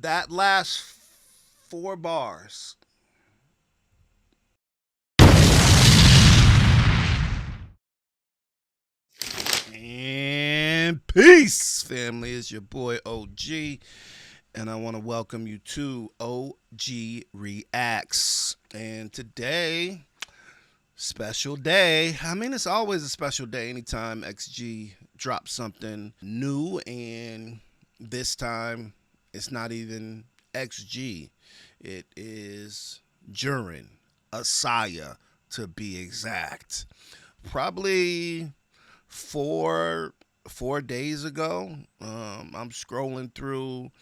That last four bars. And peace, family. It's your boy OG, and I want to welcome you to OG Reacts. And today, special day. I mean, it's always a special day anytime XG drops something new, and this time it's not even XG. It is Jurin Asaya, to be exact. Probably four days ago, I'm scrolling through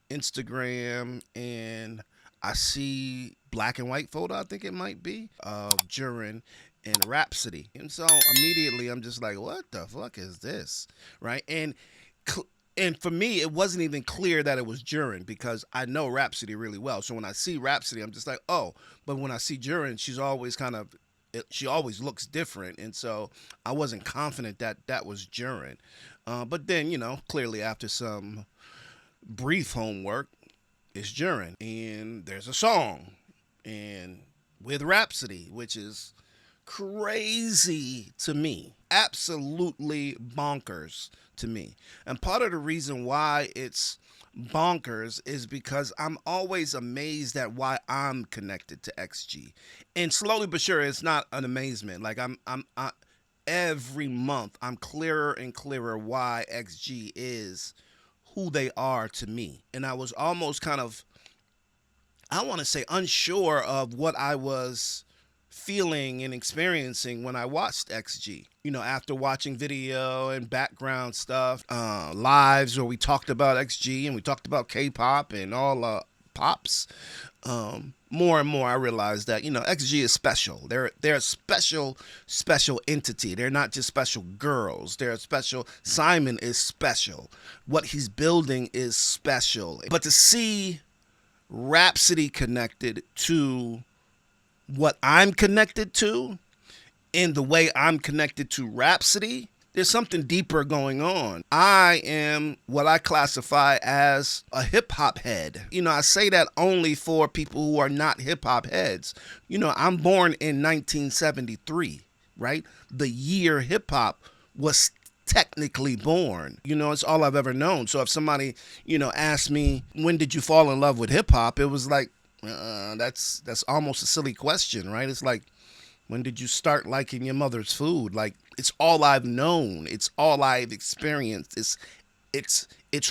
Instagram and I see black and white photo, I think it might be, of Jurin and Rapsody. And so immediately I'm just like, what the fuck is this? Right? And for me, it wasn't even clear that it was Jurin because I know Rapsody really well. So when I see Rapsody, I'm just like, oh. But when I see Jurin, she always looks different. And so I wasn't confident that that was Jurin. But then, clearly after some brief homework, it's Jurin. And there's a song and with Rapsody, which is crazy to me. Absolutely bonkers to me. And part of the reason why it's bonkers is because I'm always amazed at why I'm connected to XG. And slowly but sure, it's not an amazement. Like every month I'm clearer and clearer why XG is who they are to me. And I was almost kind of, I want to say, unsure of what I was feeling and experiencing when I watched XG. After watching video and background stuff, lives where we talked about XG and we talked about K-pop and all pops, more and more I realized that, XG is special. They're a special entity. They're not just special girls. They're special. Simon is special. What he's building is special. But to see Rapsody connected to what I'm connected to and the way I'm connected to Rapsody, there's something deeper going on. I am what I classify as a hip-hop head. I say that only for people who are not hip-hop heads. I'm born in 1973, right? The year hip-hop was technically born. It's all I've ever known. So if somebody, asked me, when did you fall in love with hip-hop? It was like, that's almost a silly question, right? It's like, when did you start liking your mother's food? Like, it's all I've known. It's all I've experienced. It's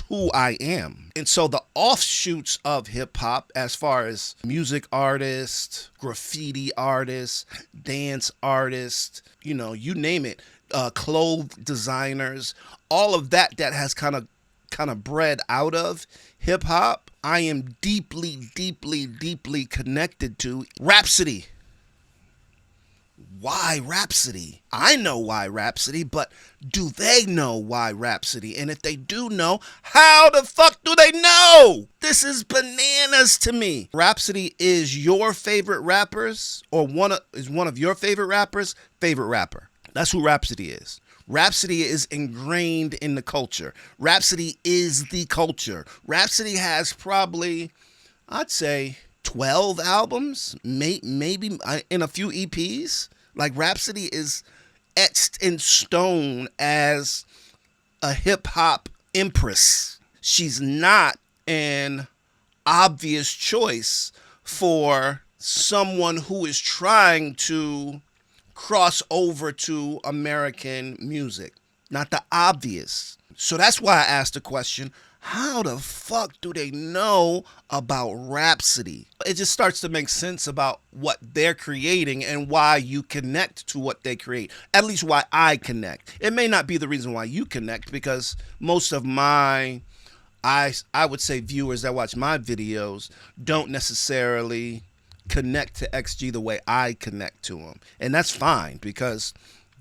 who I am. And so the offshoots of hip hop, as far as music artists, graffiti artists, dance artists, you name it, clothes designers, all of that has kind of bred out of hip hop, I am deeply, deeply, deeply connected to. Rapsody. Why Rapsody? I know why Rapsody, but do they know why Rapsody? And if they do know, how the fuck do they know? This is bananas to me. Rapsody is your favorite rappers, or is one of your favorite rappers' favorite rapper. That's who Rapsody is. Rapsody is ingrained in the culture. Rapsody is the culture. Rapsody has probably, I'd say, 12 albums, maybe in a few EPs. Like, Rapsody is etched in stone as a hip-hop empress. She's not an obvious choice for someone who is trying to cross over to American music. Not the obvious. So that's why I asked the question, how the fuck do they know about Rapsody? It just starts to make sense about what they're creating and why you connect to what they create. At least why I connect. It may not be the reason why you connect, because most of my, I would say, viewers that watch my videos don't necessarily connect to XG the way I connect to them. And that's fine, because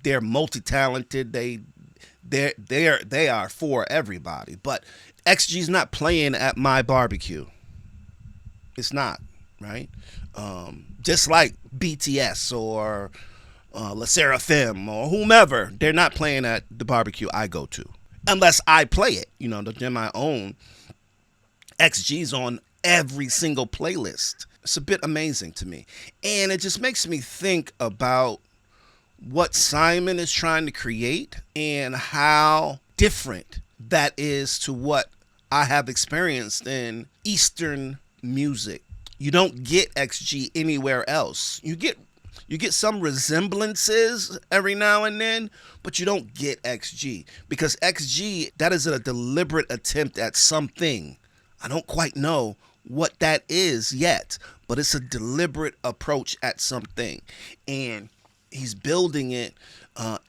they're multi-talented. They are for everybody. But XG's not playing at my barbecue. It's not, right? Just like BTS or La Seraphim or whomever, they're not playing at the barbecue I go to. Unless I play it, they're my own XG's on every single playlist. It's a bit amazing to me. And it just makes me think about what Simon is trying to create and how different that is to what I have experienced in Eastern music. You don't get XG anywhere else. You get some resemblances every now and then, but you don't get XG because XG, that is a deliberate attempt at something. I don't quite know what that is yet, but it's a deliberate approach at something. And he's building it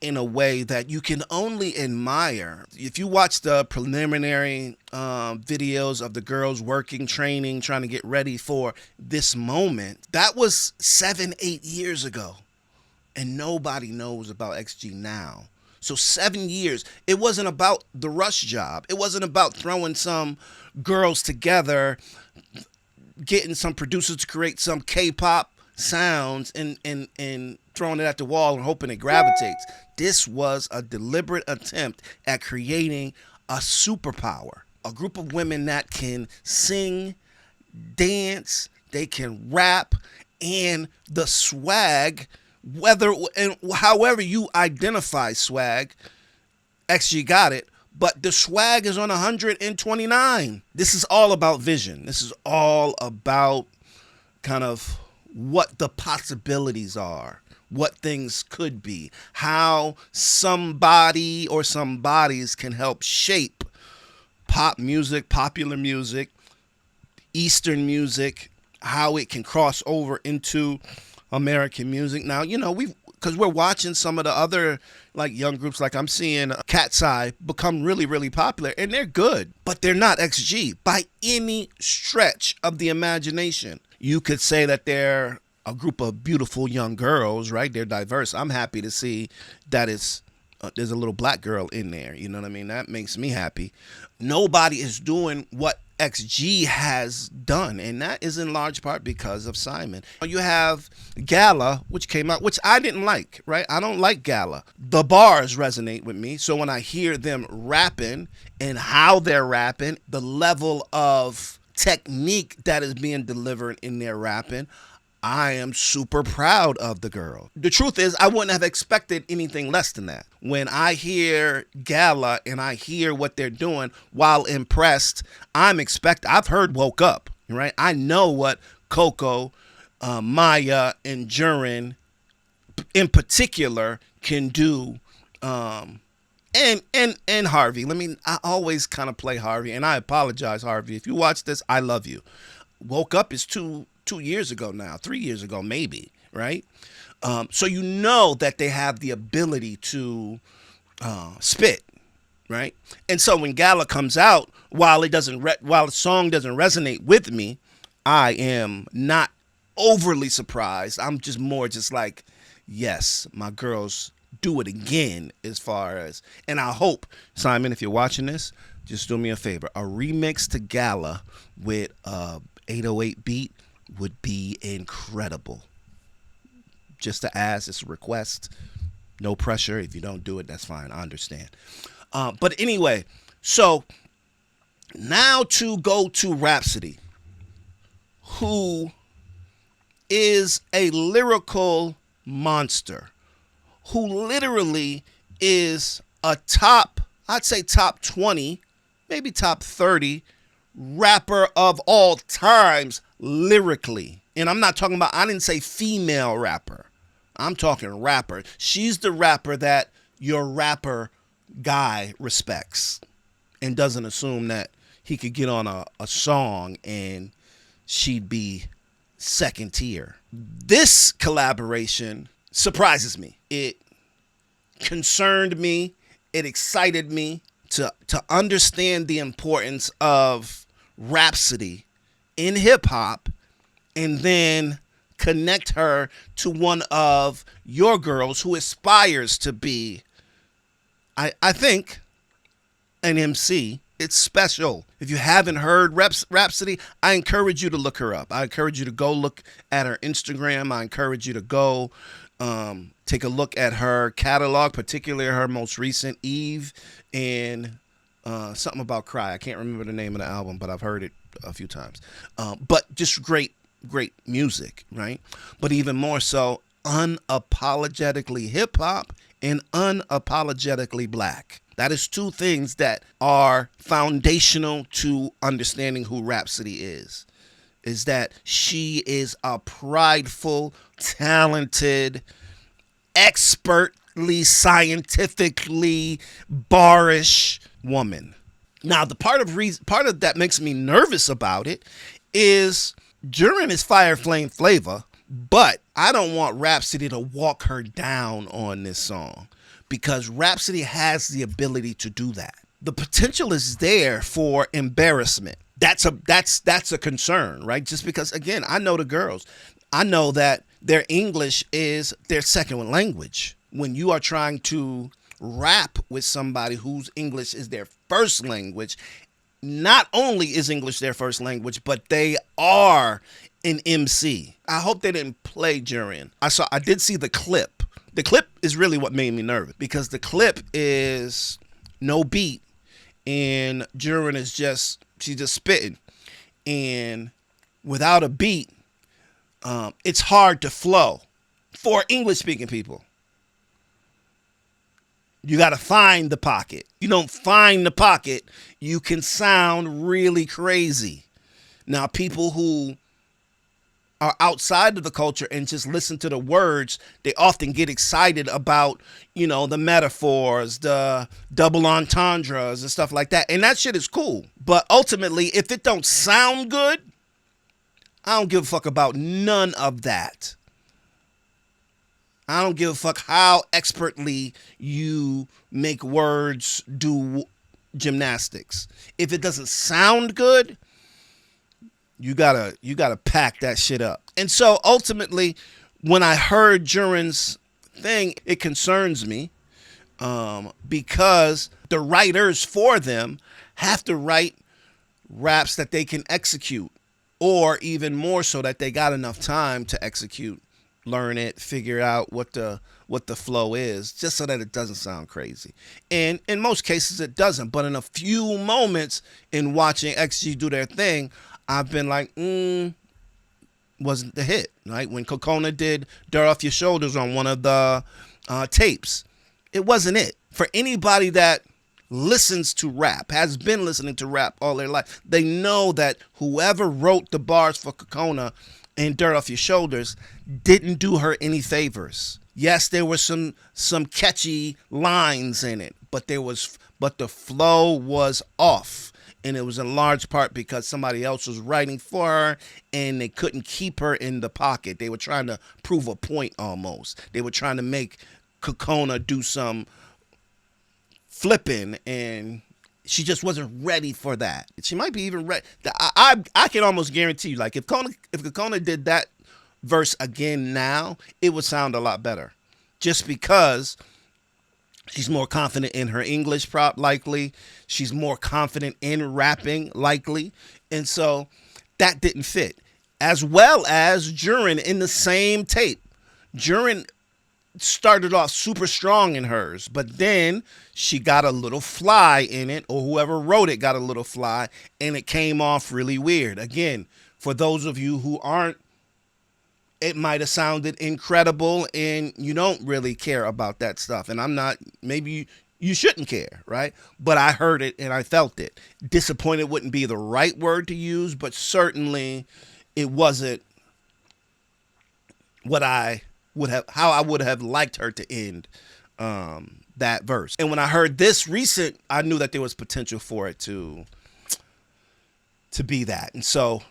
in a way that you can only admire. If you watch the preliminary videos of the girls working, training, trying to get ready for this moment, that was 7-8 years ago. And nobody knows about XG now. So 7 years. It wasn't about the rush job. It wasn't about throwing some girls together, getting some producers to create some K-pop sounds and throwing it at the wall and hoping it gravitates. This was a deliberate attempt at creating a superpower. A group of women that can sing, dance, they can rap, and the swag, whether and however you identify swag, XG got it, but the swag is on 129. This is all about vision. This is all about kind of what the possibilities are, what things could be, how somebody or some bodies can help shape pop music, popular music, Eastern music, how it can cross over into American music. Now, because we're watching some of the other like young groups, like I'm seeing Cat's Eye become really, really popular, and they're good, but they're not XG by any stretch of the imagination. You could say that they're a group of beautiful young girls, right? They're diverse. I'm happy to see that there's a little black girl in there. You know what I mean? That makes me happy. Nobody is doing what XG has done, and that is in large part because of Simon. You have Gala, which came out, which I didn't like, right? I don't like Gala. The bars resonate with me, so when I hear them rapping and how they're rapping, the level of technique that is being delivered in their rapping, I am super proud of the girl. The truth is, I wouldn't have expected anything less than that. When I hear Gala and I hear what they're doing, while impressed, I've heard Woke Up, right? I know what Coco, Maya, and Jurin in particular can do. And Harvey. I always kind of play Harvey, and I apologize, Harvey. If you watch this, I love you. Woke Up is 2 years ago now, 3 years ago maybe, right? So you know that they have the ability to spit, right? And so when Gala comes out, while the song doesn't resonate with me, I am not overly surprised. I'm just more just like, yes, my girls do it again as far as, and I hope, Simon, if you're watching this, just do me a favor. A remix to Gala with 808 beat would be incredible. Just to ask, it's a request. No pressure. If you don't do it, that's fine. I understand. But anyway, so now to go to Rapsody, who is a lyrical monster, who literally is a I'd say top 20, maybe top 30 rapper of all times lyrically. And I'm not talking about, I didn't say female rapper. I'm talking rapper. She's the rapper that your rapper guy respects and doesn't assume that he could get on a song and she'd be second tier. This collaboration surprises me. It concerned me. It excited me to understand the importance of Rapsody in hip hop and then connect her to one of your girls who aspires to be, I think, an MC. It's special. If you haven't heard Rapsody, I encourage you to look her up. I encourage you to go look at her Instagram. I encourage you to go take a look at her catalog, particularly her most recent Eve and Something about Cry. I can't remember the name of the album, but I've heard it a few times. But just great music, right? But even more so, unapologetically hip hop and unapologetically black. That is two things that are foundational to understanding who Rapsody is that she is a prideful, talented, expertly, scientifically barish woman. Now, the part of that makes me nervous about it is Jurin is Fire Flame Flavor, but I don't want Rapsody to walk her down on this song because Rapsody has the ability to do that. The potential is there for embarrassment. That's a concern, right? Just because, again, I know the girls. I know that their English is their second language. When you are trying to rap with somebody whose English is their first language, not only is English their first language, but they are an MC. I hope they didn't play Jurin. I did see the clip. The clip is really what made me nervous because the clip is no beat and Jurin is she's just spitting. And without a beat, it's hard to flow for English speaking people. You got to find the pocket. You don't find the pocket, you can sound really crazy. Now, people who are outside of the culture and just listen to the words, they often get excited about, the metaphors, the double entendres and stuff like that. And that shit is cool. But ultimately, if it don't sound good, I don't give a fuck about none of that. I don't give a fuck how expertly you make words do gymnastics. If it doesn't sound good, you gotta pack that shit up. And so ultimately, when I heard Jurin's thing, it concerns me because the writers for them have to write raps that they can execute, or even more so that they got enough time to execute, learn it, figure out what the flow is, just so that it doesn't sound crazy. And in most cases, it doesn't. But in a few moments in watching XG do their thing, I've been like, wasn't the hit, right? When Kokona did Dirt Off Your Shoulders on one of the tapes, it wasn't it. For anybody that listens to rap, has been listening to rap all their life, they know that whoever wrote the bars for Kokona and Dirt Off Your Shoulders didn't do her any favors. Yes, there were some catchy lines in it, but the flow was off. And it was in large part because somebody else was writing for her and they couldn't keep her in the pocket. They were trying to prove a point almost. They were trying to make Kokona do some flipping, and she just wasn't ready for that. She might be even ready. I can almost guarantee you, like if Kokona did that verse again now, it would sound a lot better. Just because she's more confident in her English likely. She's more confident in rapping, likely. And so that didn't fit. As well as Jurin in the same tape. Jurin started off super strong in hers, but then she got a little fly in it, or whoever wrote it got a little fly, and it came off really weird. Again, for those of you who aren't, it might have sounded incredible and you don't really care about that stuff. And I'm not, maybe you shouldn't care, right? But I heard it and I felt it. Disappointed wouldn't be the right word to use, but certainly it wasn't how I would have liked her to end that verse. And when I heard this recent, I knew that there was potential for it to be that. And so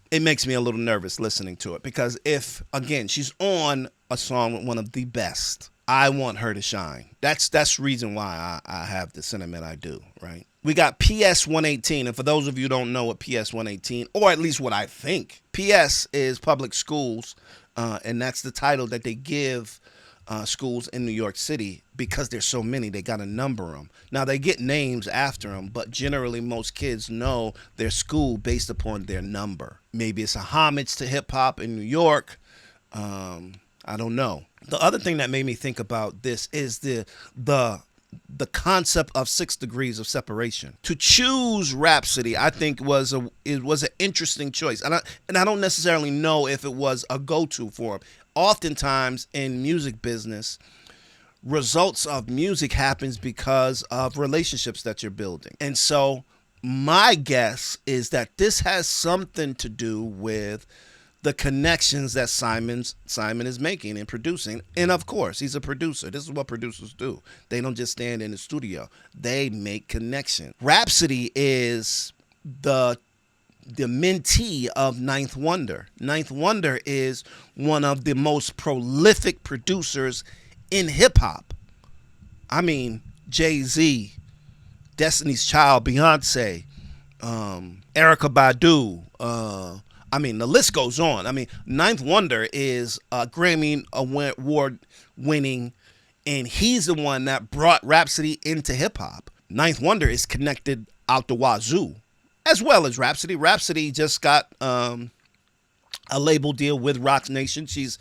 it makes me a little nervous listening to it because if, again, she's on a song with one of the best, I want her to shine. That's the reason why I have the sentiment I do, right? We got PS118, and for those of you who don't know what PS118, or at least what I think, PS is public schools, and that's the title that they give schools in New York City because there's so many, they got to number them. Now, they get names after them, but generally most kids know their school based upon their number. Maybe it's a homage to hip-hop in New York. I don't know. The other thing that made me think about this is the the concept of 6 degrees of separation. To choose Rapsody, I think was an interesting choice, and I don't necessarily know if it was a go-to for him. Oftentimes in music business, results of music happens because of relationships that you're building, and so my guess is that this has something to do with the connections that Simon is making and producing. And of course, he's a producer. This is what producers do. They don't just stand in the studio. They make connections. Rapsody is the mentee of Ninth Wonder. Ninth Wonder is one of the most prolific producers in hip hop. I mean, Jay-Z, Destiny's Child, Beyonce, Erykah Badu, I mean, the list goes on. I mean, Ninth Wonder is a Grammy Award winning, and he's the one that brought Rapsody into hip hop. Ninth Wonder is connected out the wazoo, as well as Rapsody. Rapsody just got a label deal with Roc Nation. She's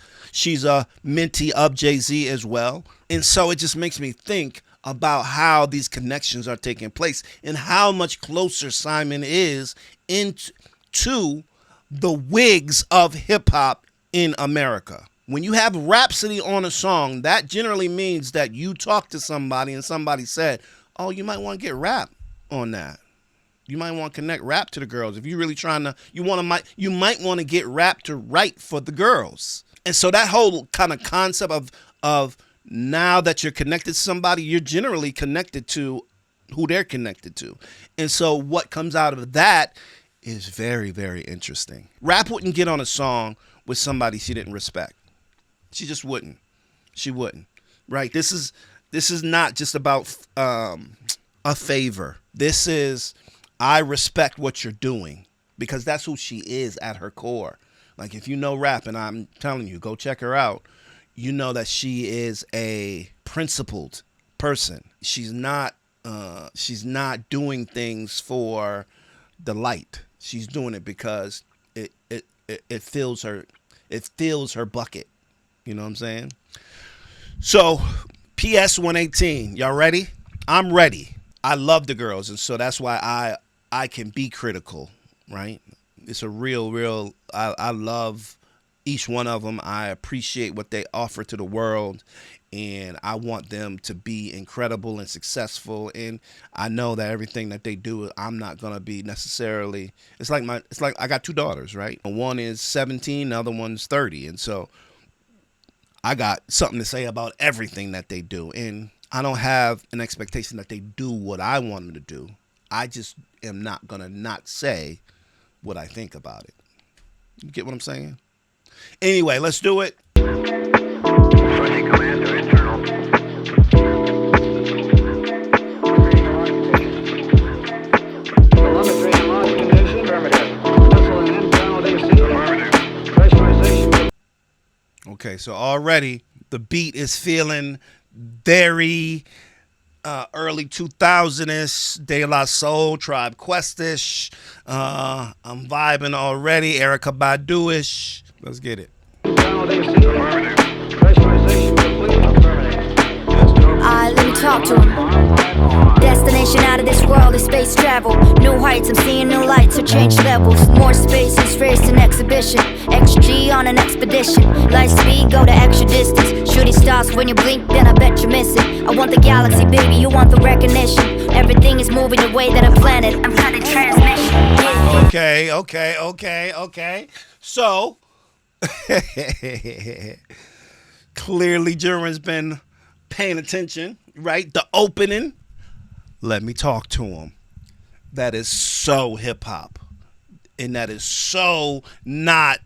a mentee of Jay-Z as well. And so it just makes me think about how these connections are taking place and how much closer Simon is into the wigs of hip hop in America. When you have Rapsody on a song, that generally means that you talked to somebody and somebody said, oh, you might want to get rap on that. You might want to connect rap to the girls. If you're really trying to, you might want to get rap to write for the girls. And so that whole kind of concept of now that you're connected to somebody, you're generally connected to who they're connected to. And so what comes out of that is very, very interesting. Rap wouldn't get on a song with somebody she didn't respect. She just wouldn't. She wouldn't. Right? This is not just about a favor. This is, I respect what you're doing, because that's who she is at her core. Like, if you know rap, and I'm telling you, go check her out, you know that she is a principled person. She's not doing things for delight. She's doing it because it fills her bucket. You know what I'm saying? So, PS118, y'all ready? I'm ready. I love the girls, and so that's why I can be critical, right? It's a real I love each one of them. I appreciate what they offer to the world, and I want them to be incredible and successful. And I know that everything that they do, I'm not gonna be necessarily. It's like I got 2 daughters, right? One is 17, the other one's 30, and so I got something to say about everything that they do. And I don't have an expectation that they do what I want them to do. I just am not gonna not say what I think about it. You get what I'm saying? Anyway, let's do it. Commander internal. Telemetry and launch condition. Affirmative. Missile and internal DC. Affirmative. Pressurization. Okay, so already the beat is feeling very early 2000-ish, De La Soul, Tribe Quest-ish. I'm vibing already, Erykah Badu-ish. Let's get it. Internal DC. Affirmative. Pressurization complete. Affirmative. Let me talk to him. Destination out of this world is space travel. New heights, I'm seeing new lights, so change levels. More space is facing exhibition. XG on an expedition. Light speed, go to extra distance. Shooting stars, when you blink, then I bet you miss it. I want the galaxy, baby, you want the recognition. Everything is moving the way that I planned it. I'm cutting transmission. Okay. So, clearly Jurin's been paying attention, right? The opening. Let me talk to him. That is so hip hop. And that is so not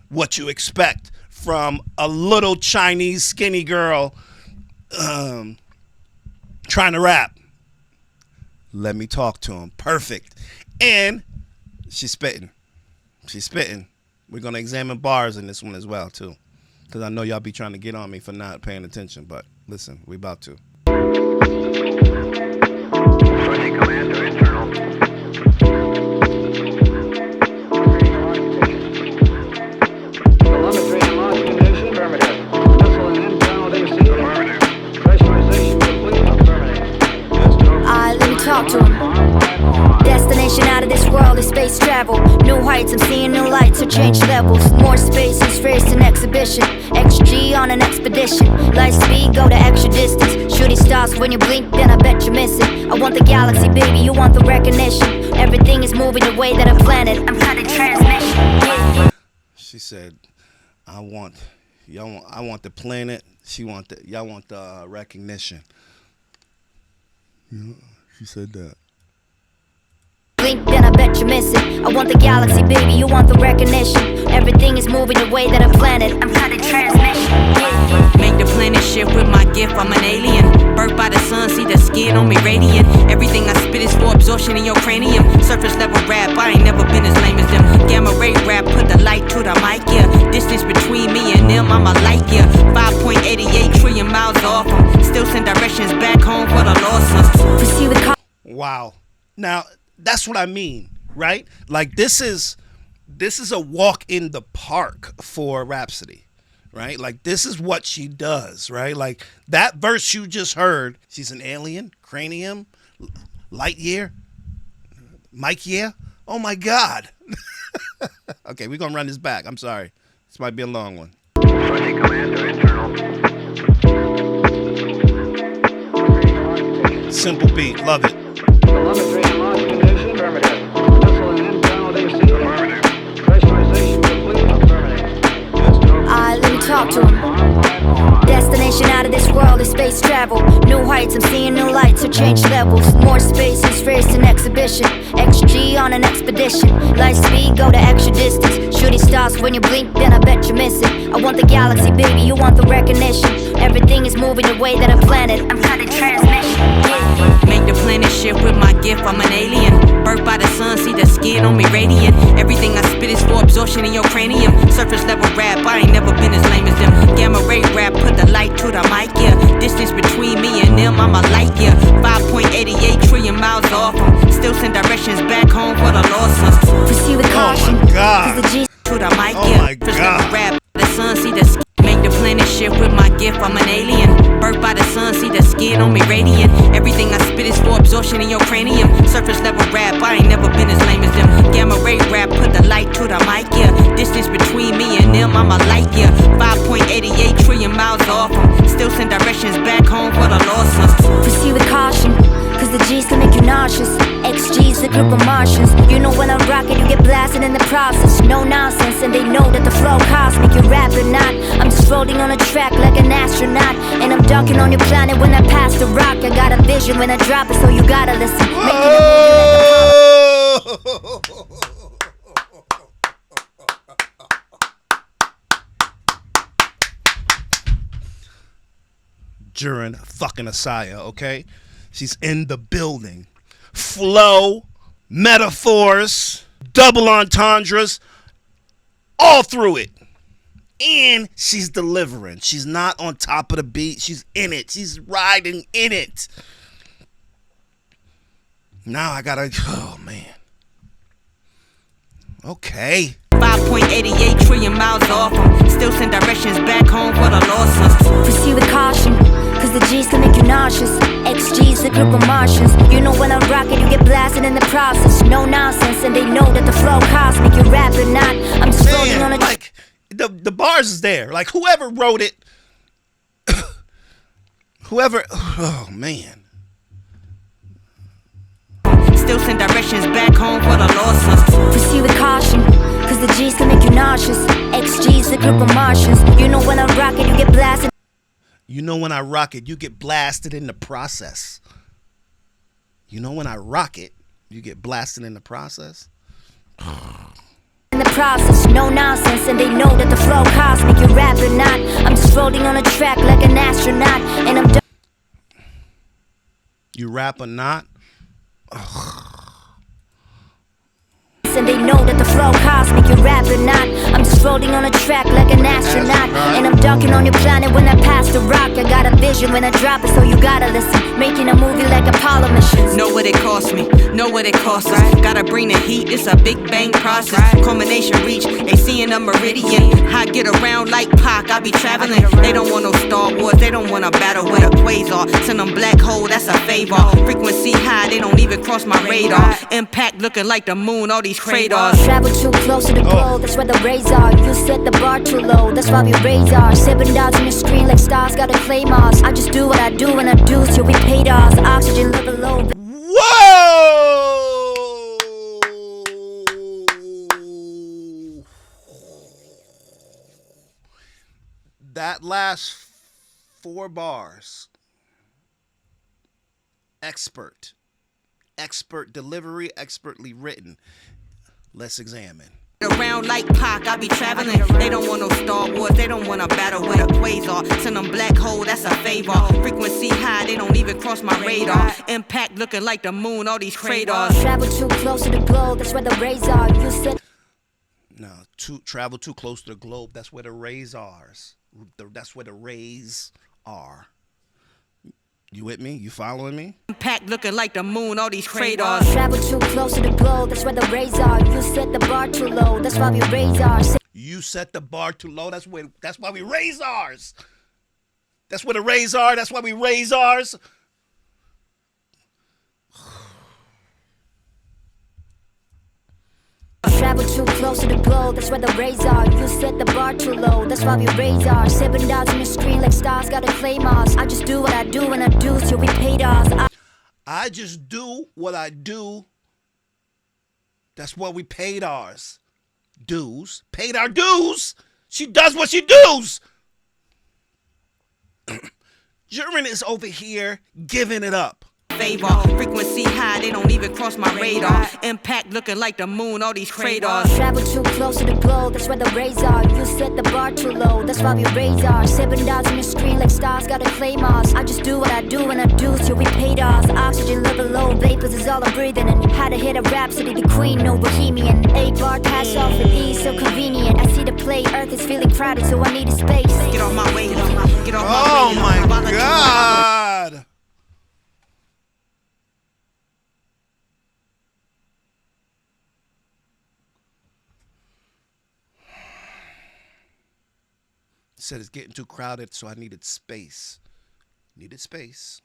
what you expect from a little Chinese skinny girl trying to rap. Let me talk to him. Perfect. And she's spitting. We're going to examine bars in this one as well, too. Because I know y'all be trying to get on me for not paying attention. But listen, we about to. Commander internal. Telemetry and launch condition. Affirmative. Missile and internal DC. Affirmative. Pressurization complete. Affirmative. Destination out of this world is space travel. New heights, I'm seeing new lights, so change levels. More space is raised an exhibition. XG on an expedition. Light speed, go to extra distance. Shooting stars, when you blink, then I bet you miss it. I want the galaxy, baby, you want the recognition. Everything is moving the way that I planned it. I'm cutting transmission. Yeah. She said, I want the planet. Y'all want the recognition. Yeah, she said that. Blink, then I bet you miss it. I want the galaxy, baby, you want the recognition. Everything is moving the way that I planned it. I'm cutting transmission. Yeah. Make the planet shift with my gift, I'm an alien. Birthed by the sun, see the skin on me radiant. Everything I spit is for absorption in your cranium. Surface level rap, I ain't never been as lame as them. Gamma ray rap, put the light to the mic, yeah. Distance between me and them, I'm a light, yeah. 5.88 trillion miles off them. Still send directions back home for the lost ones. Pursue the Wow. Now, that's what I mean, right? Like, this is a walk in the park for Rapsody, right? Like, this is what she does, right? Like, that verse you just heard, she's an alien, cranium, light year, Mike year. Oh my God. Okay, we're gonna run this back. I'm sorry. This might be a long one. Sunday command to internal. Simple beat, love it. Telemetry and launch condition. Affirmative. Missile and internal DC. Affirmative. Pressurization complete. Affirmative. let me talk to him. Destination out of this world is space travel. New heights, I'm seeing new lights, so change levels. More space is raised an exhibition. XG on an expedition. Light speed, go to extra distance. Shooting stars, when you blink, then I bet you miss it. I want the galaxy, baby, you want the recognition. Everything is moving the way that I planned it. I'm cutting transmission. Yeah. Make the planet shift with my gift, I'm an alien. Birthed by the sun, see the skin on me radiant. Everything I spit is for absorption in your cranium. Surface level rap, I ain't never been as lame as them. Gamma ray rap, put the light to the mic, yeah. Distance between me and them, I'm a light, yeah. 5.88 trillion miles off them. Still send directions back home for the lost ones. Proceed with caution. Oh my God. 'Cause the G's To the mic, Oh yeah. my Surface God. level rap, the sun, see the skin. Make the planet shift with my gift, I'm an alien. Birthed by the sun, see the skin on me radiant. Everything I spit is for absorption in your cranium. Surface level rap, I ain't never been as lame as them. Gamma ray rap, put the light to the mic, yeah. Distance between me and them, I'm a light, yeah. 5.88 trillion miles off them. Still send directions back home for the lost ones. proceed with caution. 'Cause the G's can make you nauseous. XG's a group of Martians. You know when I rock it, you get blasted in the process. No nonsense, and they know that the flow cosmic. You rap or not, I'm just floating on a track like an astronaut. And I'm dunking on your planet when I pass the rock. I got a vision when I drop it, so you gotta listen. Making a Jurin fucking Asaya, okay? She's in the building. Flow, metaphors, double entendres, all through it. And she's delivering. She's not on top of the beat. She's in it. She's riding in it. Now I gotta, oh man. Okay. 5.88 trillion miles off them. Still send directions back home for the lost ones. proceed with caution. 'Cause the G's can make you nauseous. XG's a group of Martians. You know when I rock it, you get blasted in the process. No nonsense, and they know that the flow cosmic. You rap or not, I'm just floating on a like the bars is there. Like whoever wrote it, oh man. Still send directions back home for the lost ones. proceed with caution. 'Cause the G's can make you nauseous. XG's a group of Martians. You know when I rock it, you get blasted. You know when I rock it, you get blasted in the process. You know when I rock it, you get blasted in the process. In the process, no nonsense, and they know that the flow cosmic. You rap or not, I'm just floating on a track like an astronaut. And I'm You rap or not? and they know that the flow cosmic, you rap or not. I'm just floating on a track like an astronaut. And I'm dunking on your planet when I pass the rock. I got a vision when I drop it, so you gotta listen. Making a movie like Apollo missions. Know what it cost me, know what it costs us. Gotta bring the heat, it's a big bang process. Culmination reach, they seeing a meridian. I get around like Pac, I be traveling. They don't want no Star Wars, they don't want to battle with a quasar. Send them black hole, that's a favor. Frequency high, they don't even cross my radar. Impact looking like the moon, all these craters. Travel too close to the goal, that's where the rays are. You set the bar too low, that's why we raise ours. 7 dots on the screen like stars, gotta claim ours. I just do what I do and I do till we paid ours. Oxygen level low. Whoa! That last 4 bars. Expert delivery, expertly written. Let's examine. Around like Pac, I be traveling. They don't want no Star Wars, they don't want to battle with a quasar. Send them black hole, that's a favor. Frequency high, they don't even cross my radar. Impact looking like the moon, all these craters. Travel too close to the globe, that's where the rays are. You said No, travel too close to the globe. That's where the rays are. That's where the rays are. You with me? You following me? Impact looking like the moon, all these craters. travel too close to the globe, that's where the rays are. You set the bar too low, that's why we raise ours. You set the bar too low. That's why we raise ours. That's where the rays are. That's why we raise ours. Travel too close to the globe, that's where the rays are. You set the bar too low, that's why we raise ours. 7 dots on the screen like stars, gotta claim ours. I just do what I do and I do till we paid ours. I just do what I do. That's what we paid ours. Dues. Paid our dues. She does what she does. Jurin is over here giving it up. Favor. Frequency high, they don't even cross my radar. Impact looking like the moon, all these craters. Travel too close to the globe, that's where the rays are. You set the bar too low, that's why we raise ours. 7 dots on the screen like stars, gotta claim ours. I just do what I do and I do till we paid ours. Oxygen level low, vapors is all I'm breathing in. Had to hit a Rapsody, the queen, no bohemian. 8 bar pass off with ease, so convenient. I see the play, earth is feeling crowded, so I need a space. Get off my way, get off my way. Oh my God. Said it's getting too crowded, so I needed space. Needed space.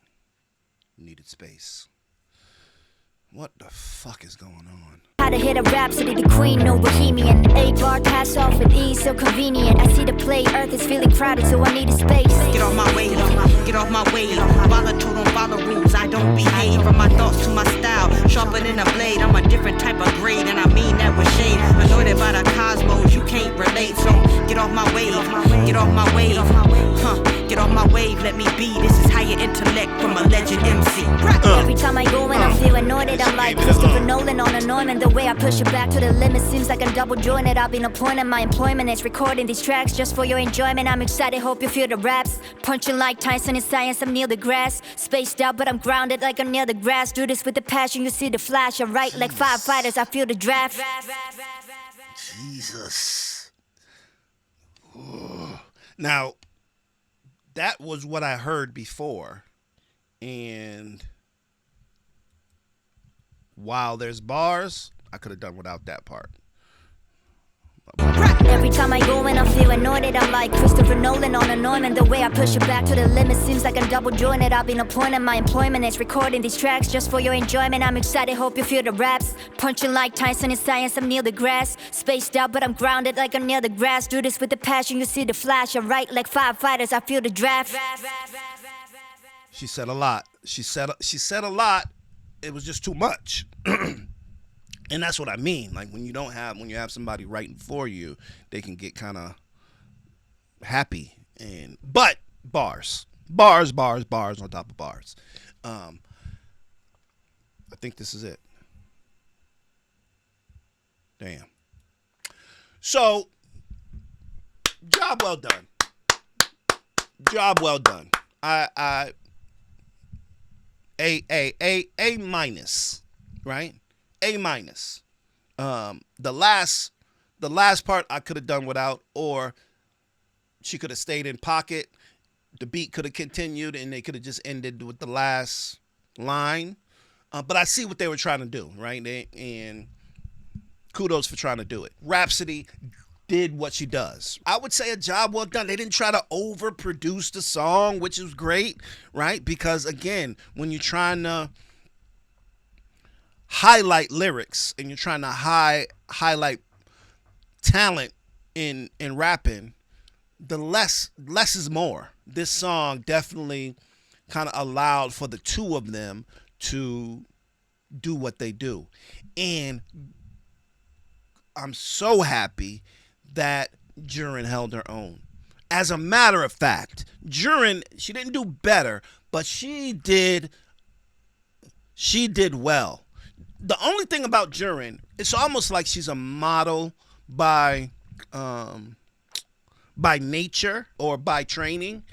What the fuck is going on? Had to hit a Rapsody, the queen, no bohemian. 8 bar pass off with ease, so convenient. I see the play, earth is feeling crowded, so I need a space. Get off my way, get off my way. Volatile, don't follow rules, I don't behave. From my thoughts to my style, sharper than a blade. I'm a different type of grade, and I mean that with shade. Anointed by the cosmos, you can't relate. So get off my wave, get off my wave. Get off my wave, let me be. This is higher intellect from a legend MC. Every time I go in, I feel anointed. I'm like Christopher Nolan on a Norman. The way I push it back to the limit seems like I'm double jointed. I've been appointed, my employment is recording these tracks just for your enjoyment. I'm excited, hope you feel the raps. Punching like Tyson in science, I'm near the grass. Spaced out, but I'm grounded like I'm near the grass. Do this with the passion, you see the flash. I write like firefighters, I feel the draft. Jesus. Now, that was what I heard before. And while there's bars, I could have done without that part. Every time I go in, I feel anointed. I'm like Christopher Nolan on a Norman. The way I push it back to the limit seems like I'm double jointed. I've been appointed, my employment is recording these tracks just for your enjoyment. I'm excited, hope you feel the raps. Punching like Tyson in science, I'm near the grass. Spaced out, but I'm grounded like I'm near the grass. Do this with the passion, you see the flash. I write like firefighters, I feel the draft. She said a lot. She said a lot. It was just too much. And that's what I mean. Like when you have somebody writing for you, they can get kind of happy. But bars on top of bars. I think this is it. Damn. So, job well done. A minus, right? A minus. The last part I could have done without, or she could have stayed in pocket. The beat could have continued, and they could have just ended with the last line. But I see what they were trying to do, right? And kudos for trying to do it. Rhapsody did what she does. I would say a job well done. They didn't try to overproduce the song, which is great, right? Because again, when you're trying to highlight lyrics and you're trying to highlight talent in rapping, the less is more. This song definitely kind of allowed for the two of them to do what they do. And I'm so happy that Jurin held her own. As a matter of fact, Jurin, she didn't do better, but she did well. The only thing about Jurin, it's almost like she's a model by nature or by training.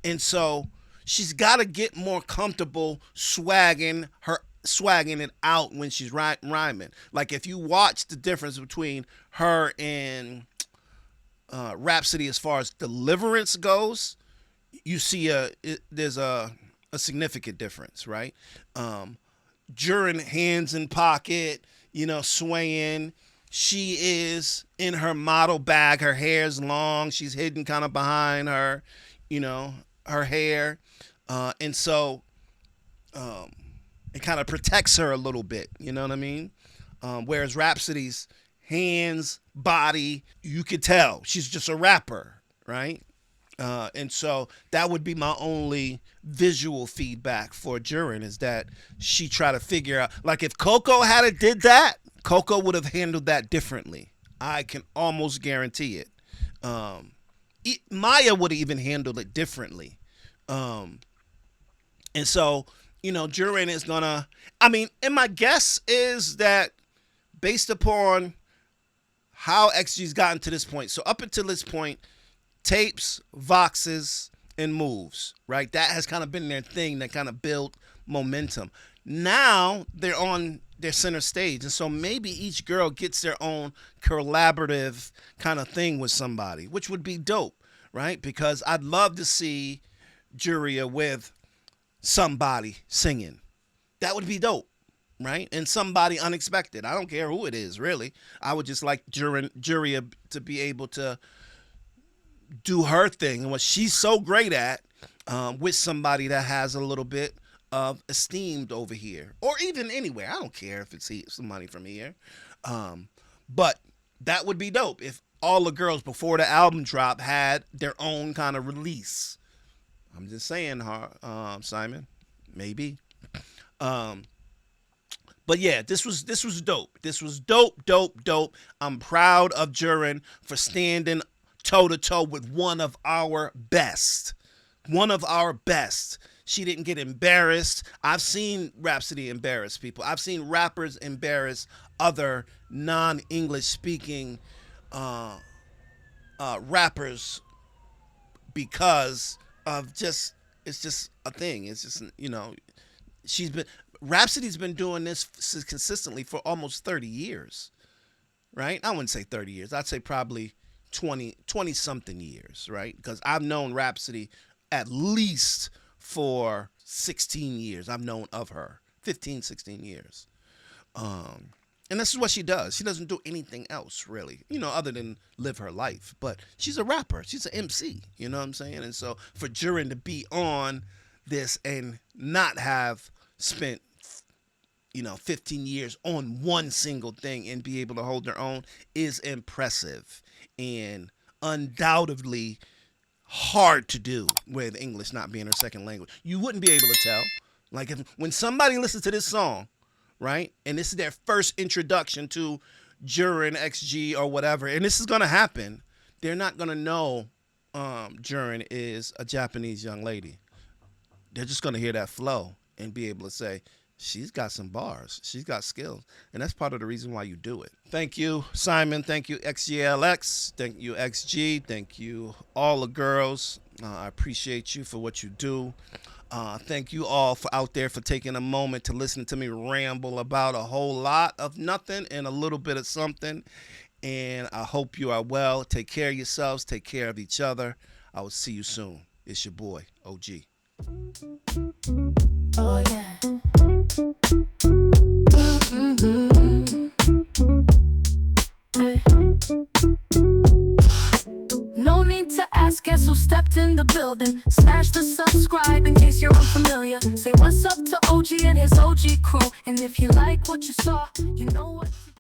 And so she's got to get more comfortable swagging it out when she's rhyming. Like if you watch the difference between her and Rhapsody as far as deliverance goes, you see there's a significant difference, right? Jurin, hands in pocket, swaying. She is in her model bag. Her hair's long. She's hidden kind of behind her, her hair. And so it kind of protects her a little bit. You know what I mean? Whereas Rhapsody's hands, body, you could tell she's just a rapper, right? And so that would be my only visual feedback for Jurin, is that she tried to figure out, like if Coco had did that, Coco would have handled that differently. I can almost guarantee it. Maya would have even handled it differently. And so, Jurin is gonna, and my guess is that based upon how XG's gotten to this point, so up until this point, tapes, voxes, and moves, right? That has kind of been their thing that kind of built momentum. Now they're on their center stage, and so maybe each girl gets their own collaborative kind of thing with somebody, which would be dope, right? Because I'd love to see Juria with somebody singing. That would be dope, right? And somebody unexpected. I don't care who it is, really. I would just like Juria to be able to do her thing and what she's so great at, with somebody that has a little bit of esteemed over here, or even anywhere. I don't care if it's somebody from here. But that would be dope if all the girls before the album drop had their own kind of release. I'm just saying, Simon, maybe. But yeah, this was dope. This was dope. I'm proud of Jurin for standing toe-to-toe with one of our best. She didn't get embarrassed. I've seen Rhapsody embarrass people. I've seen rappers embarrass other non-English speaking rappers because of it's just a thing. It's just, Rhapsody's been doing this consistently for almost 30 years, right? I wouldn't say 30 years. I'd say probably 20 something years, right? Because I've known Rhapsody at least for 16 years. I've known of her 15, 16 years. And this is what she does. She doesn't do anything else, really, other than live her life. But she's a rapper. She's an MC, you know what I'm saying? And so for Jurin to be on this and not have spent 15 years on one single thing and be able to hold their own is impressive and undoubtedly hard to do with English not being her second language. You wouldn't be able to tell. Like when somebody listens to this song, right, and this is their first introduction to Jurin XG or whatever, and this is going to happen, they're not going to know Jurin is a Japanese young lady. They're just going to hear that flow and be able to say, she's got some bars. She's got skills. And that's part of the reason why you do it. Thank you, Simon. Thank you, XGLX. Thank you, XG. Thank you, all the girls. I appreciate you for what you do. Thank you all for out there for taking a moment to listen to me ramble about a whole lot of nothing and a little bit of something. And I hope you are well. Take care of yourselves. Take care of each other. I will see you soon. It's your boy, OG. Oh yeah. Hey. No need to ask, guess who stepped in the building? Smash the subscribe in case you're unfamiliar. Say what's up to OG and his OG crew. And if you like what you saw, you know what